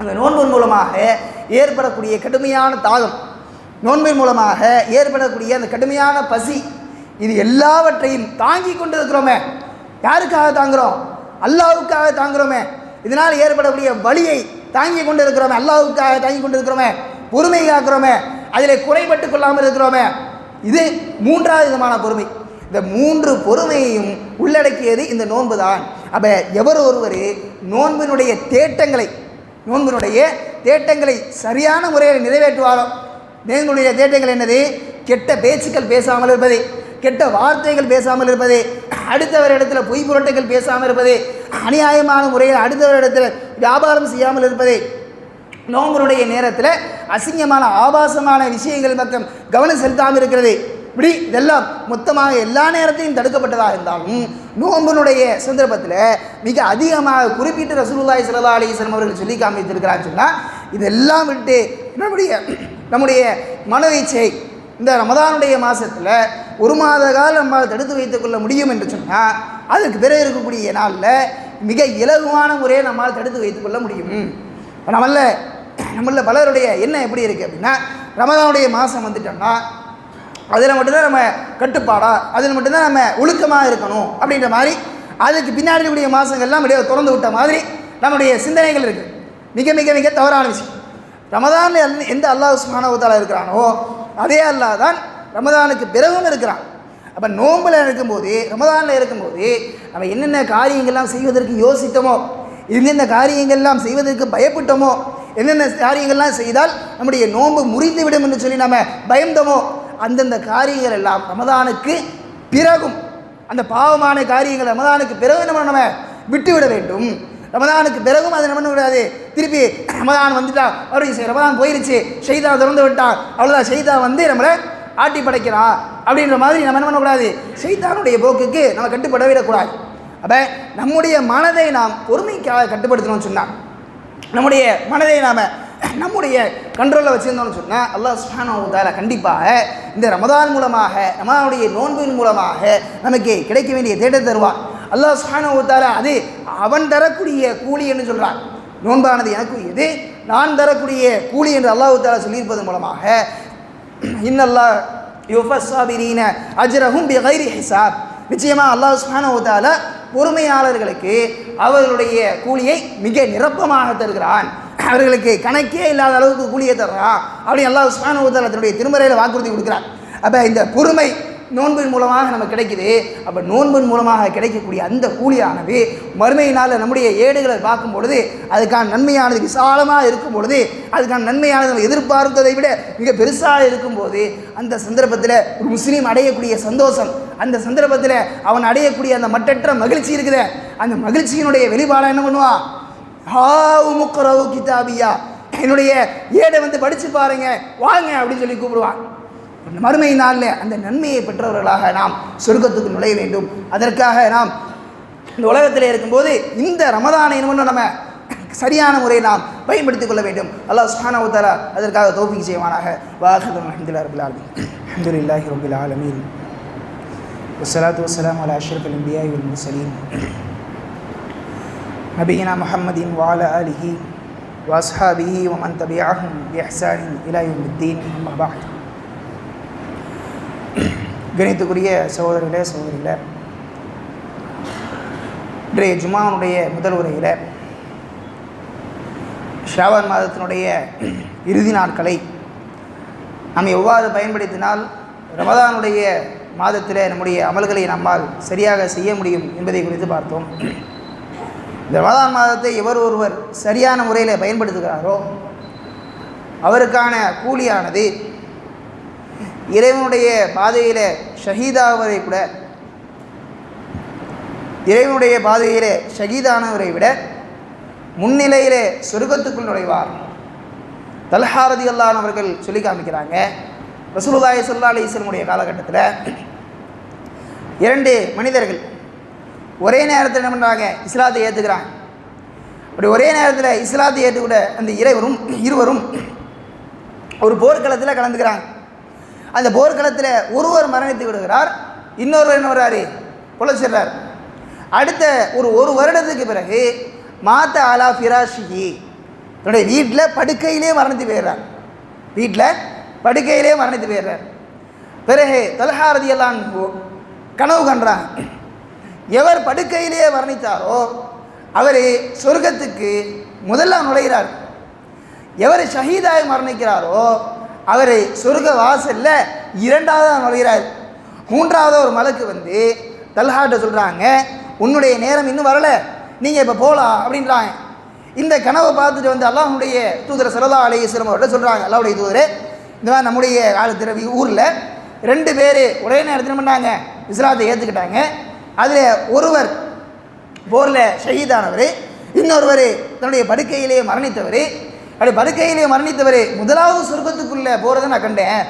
அந்த நோன்பின் மூலமாக ஏற்படக்கூடிய கடுமையான தாகம், நோன்பின் மூலமாக ஏற்படக்கூடிய அந்த கடுமையான பசி, இது எல்லாவற்றையும் தாங்கி கொண்டு இருக்கிறோமே. யாருக்காக தாங்குகிறோம்? அல்லாஹ்வுக்காக தாங்குகிறோமே. இதனால் ஏற்படக்கூடிய வலியை தாங்கி கொண்டு இருக்கிறோமே, அல்லாஹ்வுக்காக தாங்கி கொண்டு இருக்கிறோமே, பொறுமை காக்கிறோமே, அதில் குறைபட்டு கொள்ளாமல் இருக்கிறோமே. இது மூன்றாவது விதமான பொறுமை. இந்த மூன்று பொறுமையையும் உள்ளடக்கியது இந்த நோன்பு தான். அப்போ எவர் ஒருவர் நோன்பினுடைய தேட்டங்களை சரியான முறையில் நிறைவேற்றுவாரோ, நோன்பினுடைய தேட்டங்கள் என்னது? கெட்ட பேச்சுக்கள் பேசாமல் இருப்பது, கெட்ட வார்த்தைகள் பேசாமல் இருப்பது, அடுத்தவரிடத்தில் பொய் புரட்டைகள் பேசாமல் இருப்பது, அநியாயமான முறையில் அடுத்தவரிடத்தில் வியாபாரம் செய்யாமல் இருப்பது, நோன்புடைய நேரத்தில் அசிங்கமான ஆபாசமான விஷயங்கள் பக்கம் கவனம் செலுத்தாமல் இருக்கிறது. இப்படி இதெல்லாம் மொத்தமாக எல்லா நேரத்தையும் தடுக்கப்பட்டதாக இருந்தாலும் நோம்பினுடைய சந்தர்ப்பத்தில் மிக அதிகமாக குறிப்பிட்டு ரசூலுல்லாஹி ஸல்லல்லாஹு அலைஹி வஸல்லம் அவர்கள் சொல்லி காமித்திருக்கிறான்னு சொன்னால், இதெல்லாம் விட்டு நம்முடைய மனவீச்சை இந்த ரமதானுடைய மாதத்தில் ஒரு மாத காலம் நம்மால் தடுத்து வைத்துக் கொள்ள முடியும் என்று சொன்னால், அதுக்கு பிறகு இருக்கக்கூடிய நாளில் மிக இலகுவான முறையை நம்மால் தடுத்து வைத்துக் கொள்ள முடியும். நம்மள பலருடைய எண்ணம் எப்படி இருக்குது அப்படின்னா, ரமதானுடைய மாதம் வந்துட்டோம்னா அதில் மட்டும்தான் நம்ம கட்டுப்பாடாக, அதில் மட்டும்தான் நம்ம ஒழுக்கமாக இருக்கணும் அப்படின்ற மாதிரி, அதுக்கு பின்னாடி இருக்கக்கூடிய மாதங்கள்லாம் அப்படியே திறந்து விட்ட மாதிரி நம்முடைய சிந்தனைகள் இருக்குது. மிக மிக மிக தவறான விஷயம். ரமதானில் எந்த அல்லாஹ் சுப்ஹானஹு வ தஆலா இருக்கிறானோ அதே அல்லாஹ் தான் ரமதானுக்கு பிறகும் இருக்கிறான். அப்போ நோம்பில் இருக்கும்போது, ரமதானில் இருக்கும்போது நம்ம என்னென்ன காரியங்கள்லாம் செய்வதற்கு யோசித்தோமோ, எந்தெந்த காரியங்கள்லாம் செய்வதற்கு பயப்பட்டோமோ, என்னென்ன காரியங்கள்லாம் செய்தால் நம்முடைய நோன்பு முறிந்துவிடும் என்று சொல்லி நம்ம பயந்தோமோ, அந்தந்த காரியங்கள் எல்லாம் ரமதானுக்கு பிறகும், அந்த பாவமான காரியங்கள் ரமதானுக்கு பிறகு நம்ம விட்டுவிட வேண்டும். ரமதானுக்கு பிறகும் அதை நம்ம விடாது. திருப்பி ரமதான் வந்துட்டா மறுபடியும் ரமதான் போயிருச்சு, ஷைதான் திறந்து விட்டான், அவ்வளோதான், ஷைதான் வந்து நம்மளை ஆட்டி படைக்கிறான் அப்படின்ற மாதிரி நம்ம என்ன பண்ணக்கூடாது, ஷைத்தானுடைய போக்குக்கு நம்ம கட்டுப்பட விடக்கூடாது. அப்போ நம்முடைய மனதை நாம் பொறுமைக்காக கட்டுப்படுத்தணும்னு சொன்னால், நம்முடைய மனதை நாம் நம்முடைய கண்ட்ரோலில் வச்சுருந்தோம்னு சொன்னால், அல்லாஹ் சுப்ஹானஹு வ தஆலா கண்டிப்பாக இந்த ரமதான் மூலமாக, நம்மளுடைய நோன்பின் மூலமாக நமக்கு கிடைக்க வேண்டிய தேட்டத்தை தருவான். அல்லாஹ் சுப்ஹானஹு வ தஆலா அது அவன் தரக்கூடிய கூலி என்று சொல்கிறான். நோன்பானது எனக்குரியது, நான் தரக்கூடிய கூலி என்று அல்லாஹ் தஆலா சொல்லியிருப்பதன் மூலமாக, இன்னல்லாஹ் யுஃபஸ் ஸாபிரீன அஜ்ரஹும் பிகைரி ஹிசாப், நிச்சயமாக அல்லாஹ் சுப்ஹானஹு வ தஆலா பொறுமையாளர்களுக்கு அவர்களுடைய கூலியை மிக நிரப்பமாக தருகிறான், அவர்களுக்கு கணக்கே இல்லாத அளவுக்கு கூலியை தர்றான் அப்படி அல்லாஹ் சுப்ஹானஹு வ தஆலா தன்னுடைய திருமறையில் வாக்குறுதி கொடுக்குறான். அப்போ இந்த பொறுமை நோன்பின் மூலமாக நமக்கு கிடைக்குது. அப்போ நோன்பின் மூலமாக கிடைக்கக்கூடிய அந்த கூலியானது மறுமையினால் நம்முடைய ஏடுகளை பார்க்கும் பொழுது அதுக்கான நன்மையானது விசாலமாக இருக்கும் பொழுது, அதுக்கான நன்மையானது நம்ம எதிர்பார்த்ததை விட மிக பெருசாக இருக்கும்போது, அந்த சந்தர்ப்பத்தில் ஒரு முஸ்லீம் அடையக்கூடிய சந்தோஷம், அந்த சந்தர்ப்பத்தில் அவன் அடையக்கூடிய அந்த மட்டற்ற மகிழ்ச்சி இருக்குது, அந்த மகிழ்ச்சியினுடைய வெளிப்பாடாக என்ன பண்ணுவான், ஹாவு முக்ரவு கிதாபியா, என்னுடைய ஏடை வந்து படித்து பாருங்க வாங்க அப்படின்னு சொல்லி கூப்பிடுவான். மறுமை நாளில் அந்த நன்மையை பெற்றவர்களாக நாம் சொர்க்கத்துக்கு நுழைய வேண்டும். அதற்காக நாம் இந்த உலகத்தில் இருக்கும்போது இந்த ரமதானை இன்னும் நம்ம சரியான முறையில் நாம் பயன்படுத்திக் கொள்ள வேண்டும். அல்லாஹ் சுப்ஹானஹு வ தஆலா அதற்காக தௌஃபீக் செய்வானாக. வாஹிரு அல்ஹம்துலில்லாஹி ரப்பில் ஆலமீன். அல்ஹம்துலில்லாஹி ரப்பில் ஆலமீன். வஸ்ஸலாத்து வஸ்ஸலாமு அலா அஷ்ரஃபில் அன்பியாஇ வல் முர்ஸலீன் நபியினா முஹம்மதின் வ அலா ஆலிஹி வ அஸ்ஹாபிஹி வ மன் தபிஅஹும் பி இஹ்சானின் இலா யௌமித்தீன். அம்மா பஅத். கணித்துக்குரிய சகோதரர்களே சகோதரிகளே, இன்றைய ஜும்மாவுடைய முதல் உரையில் ஷாபான் மாதத்தினுடைய இறுதி நாட்களை நாம் எவ்வாறு பயன்படுத்தினால் ரமதானுடைய மாதத்தில் நம்முடைய அமல்களை நம்மால் சரியாக செய்ய முடியும் என்பதை குறித்து பார்த்தோம். இந்த ரமதான் மாதத்தை எவர் ஒருவர் சரியான முறையில் பயன்படுத்துகிறாரோ அவருக்கான கூலியானது இறைவனுடைய பாதையில் ஷஹீதாவதை கூட, இறைவனுடைய பாதையில் ஷஹீதானவரை விட முன்னிலையிலே சொர்க்கத்துக்குள் நுழைவார். தல்ஹா ரலியல்லாஹு அன்ஹு அவர்கள் சொல்லி காமிக்கிறாங்க, ரசூலுல்லாஹி ஸல்லல்லாஹு அலைஹி வஸல்லம் காலகட்டத்தில் 2 மனிதர்கள் ஒரே நேரத்தில் என்ன பண்ணுறாங்க, இஸ்லாத்தை ஏற்றுக்கிறாங்க. அப்படி ஒரே நேரத்தில் இஸ்லாத்தை ஏற்றுக்கூட அந்த இருவரும் ஒரு போர்க்களத்தில் கலந்துக்கிறாங்க. அந்த போர்க்களத்தில் ஒருவர் மரணித்து விடுகிறார், இன்னொருவர் என்ன வர்றாரு, பொழைச்சிடுறார். அடுத்த ஒரு வருடத்துக்கு பிறகு மாத்த அலா ஃபிராஷிஹி, தன்னுடைய வீட்டில் படுக்கையிலே மரணித்து போயிடுறார். பிறகு தல்ஹா ரலியல்லாஹு அன்ஹு கனவு கண்டாங்க, எவர் படுக்கையிலேயே மரணித்தாரோ அவர் சொர்க்கத்துக்கு முதல்ல நுழைகிறார், எவர் ஷஹீதாய் மரணிக்கிறாரோ அவர் சொர்க்க வாசல்ல 2ஆவதாக நுழைகிறார். 3ஆவது ஒரு மலக்கு வந்து தல்ஹாட்ட சொல்கிறாங்க, உன்னுடைய நேரம் இன்னும் வரலை, நீங்கள் இப்போ போகலாம் அப்படின்றாங்க. இந்த கனவை பார்த்துட்டு வந்து அல்லாஹ்வுடைய தூதர் ஸல்லல்லாஹு அலைஹி வஸல்லம் அவர்கிட்ட சொல்கிறாங்க, அல்லாஹ்வுடைய தூதரே, இந்த மாதிரி நம்முடைய காலத்தில் ஊரில் 2 பேர் ஒரே நேரத்தில் பண்ணாங்க, இஸ்லாத்தை ஏற்றுக்கிட்டாங்க. அதில் ஒருவர் போரில் ஷஹீதானவர், இன்னொருவர் தன்னுடைய படுக்கையிலே மரணித்தவர். அப்படி படுக்கையிலே மரணித்தவர் முதலாவது சொர்க்கத்துக்குள்ளே போகிறத நான் கண்டேன்.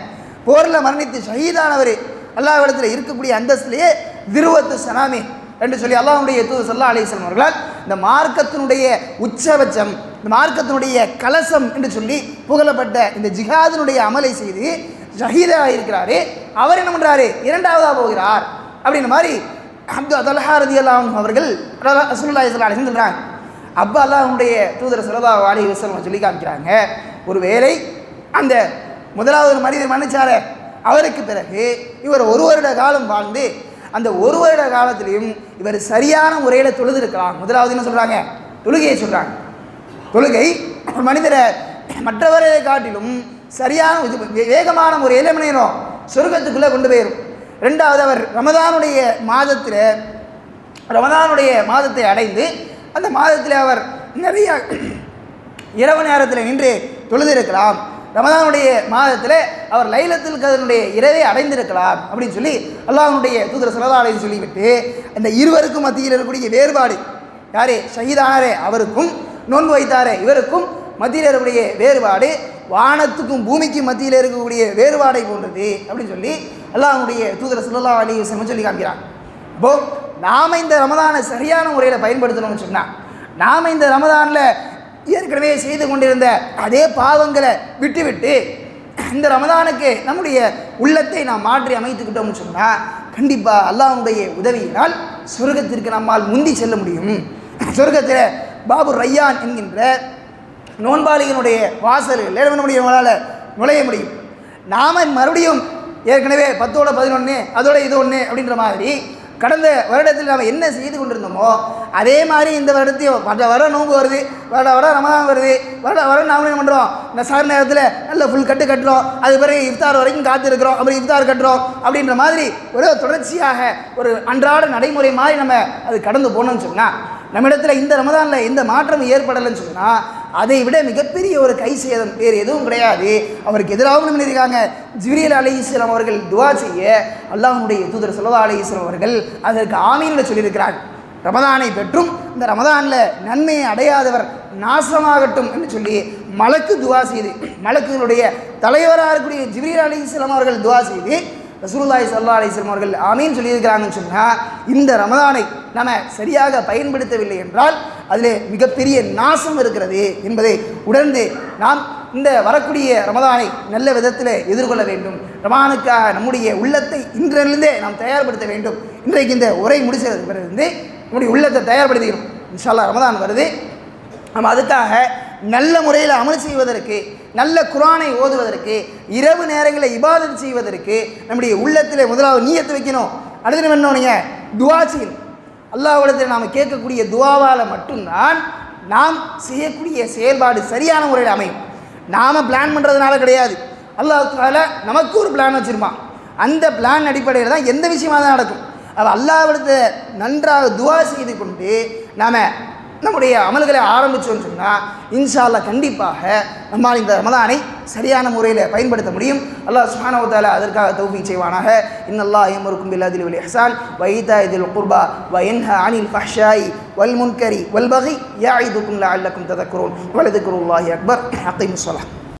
போரில் மரணித்து ஷஹீதானவர் அல்லாஹ்விடத்தில் இருக்கக்கூடிய அந்தஸ்திலேயே திருவத்து சனாமி என்று சொல்லி அல்லாஹ்வுடைய தூதர் ஸல்லல்லாஹு அலைஹி வஸல்லம் அவர்களால் இந்த மார்க்கத்தினுடைய உச்சபட்சம், இந்த மார்க்கத்தினுடைய கலசம் என்று சொல்லி புகழப்பட்ட இந்த ஜிஹாதினுடைய அமலை செய்து ஷஹீதாக இருக்கிறாரு. அவர் என்ன பண்ணுறாரு, 2ஆவதாக போகிறார் அப்படின்ற மாதிரி தல்ஹா ரலியல்லாஹு அன்ஹு அவர்கள் ரசூலுல்லாஹி ஸல்லல்லாஹு அலைஹி வஸல்லம் சொல்கிறாங்க. அப்போ அல்லாஹ்வுடைய தூதர் ஸல்லல்லாஹு அலைஹி வஸல்லம் சொல்லி காமிக்கிறாங்க, ஒருவேளை அந்த முதலாவது மனிதர் மன்னிச்சாரே அவருக்கு பிறகு இவர் 1 வருட காலம் வாழ்ந்து அந்த 1 வருட காலத்திலையும் இவர் சரியான முறையில் தொழுதிருக்கலாம். முதலாவது என்ன சொல்கிறாங்க, தொழுகையை சொல்கிறாங்க. தொழுகை மனிதரை மற்றவரை காட்டிலும் சரியான வேகமான முறையில் என்ன பண்ணிடும், சொர்க்கத்துக்குள்ளே கொண்டு போயிடும். 2வது அவர் ரமதானுடைய மாதத்தை அடைந்து அந்த மாதத்தில் அவர் நிறைய இரவு நேரத்தில் நின்று தொழுதிருக்கலாம். ரமதானுடைய மாதத்தில் அவர் லைலத்துல் கத்ருடைய இரவை அடைந்திருக்கலாம் அப்படின்னு சொல்லி அல்லாஹ்வுடைய தூதர் ஸல்லல்லாஹு அலைஹி வஸல்லம் சொல்லிவிட்டு, அந்த இருவருக்கும் மத்தியில் இருக்கக்கூடிய வேறுபாடு, யாரே ஷஹீதானாரே அவருக்கும் நோன்பு வைத்தாரே இவருக்கும் மத்தியில் இருக்கக்கூடிய வேறுபாடு வானத்துக்கும் பூமிக்கும் மத்தியில் இருக்கக்கூடிய வேறுபாடை போன்றது அப்படின்னு சொல்லி அல்லாஹ்வுடைய தூதர் ஸல்லல்லாஹு அலைஹி வஸல்லம் சொல்லி காமிக்கிறாங்க. இப்போது நாம் இந்த ரமதானை சரியான முறையில் பயன்படுத்தணும்னு சொன்னால், நாம் இந்த ரமதானில் ஏற்கனவே செய்து கொண்டிருந்த அதே பாவங்களை விட்டுவிட்டு இந்த ரமதானுக்கு நம்முடைய உள்ளத்தை நாம் மாற்றி அமைத்துக்கிட்டோம்னு சொன்னால் கண்டிப்பாக அல்லாஹ்வுடைய உதவியினால் சொர்க்கத்திற்கு நம்மால் முந்தி செல்ல முடியும். சொர்க்கத்தில் பாபு ரையான் என்கின்ற நோன்பாளிகளுடைய வாசல்கள் நம்மளால் நுழைய முடியும். நாம் மறுபடியும் ஏற்கனவே 10ஓட 11 அதோட இது 1 அப்படின்ற மாதிரி கடந்த வருடத்தில் நாம் என்ன செய்து கொண்டிருந்தோமோ அதே மாதிரி இந்த வருடத்தையும் வர நோன்பு வருது, வர ரமதான் வருது, வர நாமளும் என்ன பண்ணுறோம், இந்த சார் நேரத்தில் நல்ல ஃபுல் கட்டுறோம், அது பிறகு இஃப்தார் வரைக்கும் காத்திருக்கிறோம், அப்புறம் இஃப்தார் கட்டுறோம் அப்படின்ற மாதிரி ஒரு தொடர்ச்சியாக ஒரு அன்றாட நடைமுறை மாதிரி நம்ம அது கடந்து போனோம்னு சொன்னால், நம்மிடத்தில் இந்த ரமதானில் எந்த மாற்றம் ஏற்படலைன்னு சொன்னால் அதை விட மிகப்பெரிய ஒரு கை சேதம் வேறு எதுவும் கிடையாது. அவருக்கு எதிராகவும் பண்ணியிருக்காங்க. ஜிப்ரீல் அலைஹிஸ்ஸலாம் அவர்கள் துவா செய்ய அல்லாஹ்வுடைய தூதர் ஸல்லல்லாஹு அலைஹி வஸல்லம் அவர்கள் அதற்கு ஆமீன் சொல்லியிருக்கிறார். ரமதானை பெற்றும் இந்த ரமதானில் நன்மையை அடையாதவர் நாசமாகட்டும் என்று சொல்லி மலக்கு துவா செய்து, மலக்குகளுடைய தலைவராக இருக்கக்கூடிய ஜிப்ரீல் அலைஹிஸ்ஸலாம் அவர்கள் துவா செய்து ரசூலுல்லாஹி ஸல்லல்லாஹு அலைஹி வஸல்லம் அவர்கள் ஆமீன் சொல்லியிருக்கிறாங்கன்னு சொன்னால், இந்த ரமதானை நம்ம சரியாக பயன்படுத்தவில்லை என்றால் அதிலே மிகப்பெரிய நாசம் இருக்கிறது என்பதை உணர்ந்து நாம் இந்த வரக்கூடிய ரமதானை நல்ல விதத்தில் எதிர்கொள்ள வேண்டும். ரமதானுக்காக நம்முடைய உள்ளத்தை இன்றிலிருந்தே நாம் தயார்படுத்த வேண்டும். இன்றைக்கு இந்த உரை முடிச்சதுக்கு பிறகு நம்முடைய உள்ளத்தை தயார்படுத்திக்கணும். இன்ஷா அல்லாஹ் ரமதான் வருது, நம்ம அதுக்காக நல்ல முறையில் அமல் செய்வதற்கு, நல்ல குர்ஆனை ஓதுவதற்கு, இரவு நேரங்களில் இபாதத் செய்வதற்கு நம்முடைய உள்ளத்தில் முதலாவது நியத்து வைக்கணும். அடுத்து என்ன நீங்கள் துவா செய்யணும். அல்லாஹ்விடத்தில் நாம் கேட்கக்கூடிய துவாவால் மட்டும்தான் நாம் செய்யக்கூடிய செயல்பாடு சரியான முறையில் அமையும். நாம் பிளான் பண்ணுறதுனால கிடையாது. அல்லாஹ் தஆலா நமக்கு ஒரு பிளான் வச்சுருப்பான். அந்த பிளான் அடிப்படையில் தான் எந்த விஷயமாக தான் நடக்கும். அது அல்லாஹ்விடத்தில் நன்றாக துவா செய்து கொண்டு நாம் நம்முடைய அமல்களை ஆரம்பித்தோன்னு சொன்னால் இன்ஷா அல்லாஹ் கண்டிப்பாக நம்மால் இந்த ரமதானை சரியான முறையில் பயன்படுத்த முடியும். அல்லாஹ் சுப்ஹானஹு வ தஆலா அதற்காக தௌஃபீக் செய்வானாக. இன்னல்லாஹ் யஅமுருக்கும் பில் அத்லி வல் இஹ்சான் வ ஈதாஇ தில் குர்பா வ யன்ஹா அனில் ஃபஹ்ஷாஇ வல் முன்கரி வல் பகி யஇதுக்கும் லஅல்லக்கும் ததக்கரூன் வ லذிக்ருல்லாஹி அக்பர். அகீமுஸ் ஸலாத்.